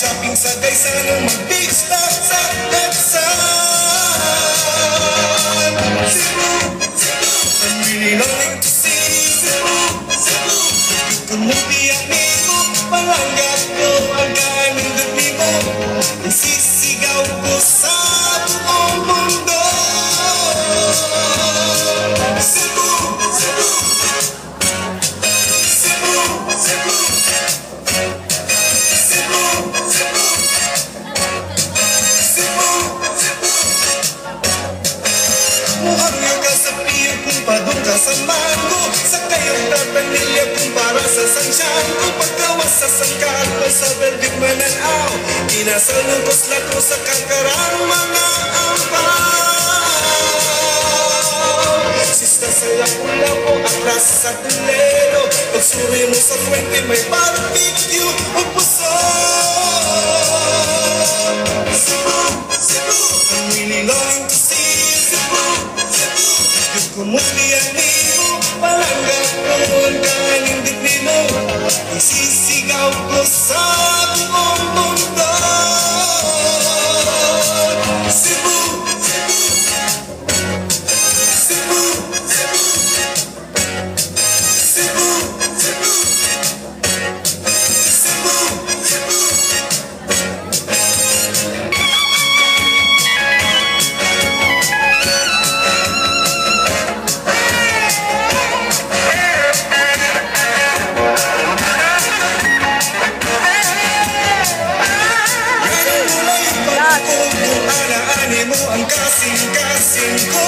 Shopping sa Gaisano, mag-pista sa Edsan. Cebu, I'm really longing to see Cebu. You can move the amigo, palanggat ko ang kanindot mo. Sisigaw ko sa buong mundo. Cebu, Cebu, Cebu, Cebu, Cebu, Cebu, Cebu, Cebu. Muharyo ka sa piyo kung padong ka sa mango. Sa kayong tapanilya kung para sa Santiago. Pagkawas sa sangkalo sa Belvic Mananaw. Inasalubos na ko sa kangkarang mga ampaw. Sista sa lapu-lapu, atras sa tulero. Pagsuri mo sa fuente, may barbecue o puso. Cebu, Cebu, I'm really longing to see Cebu, Cebu. Yung kumulian mo, palanggat ko ang kanindit mo. Isisigaw ko sa buong mundo. Cebu, Cebu, Cebu, Cebu, Cebu, Cebu, Cebu, Cebu. Kung ana-ani mo ang kasing-kasing ko.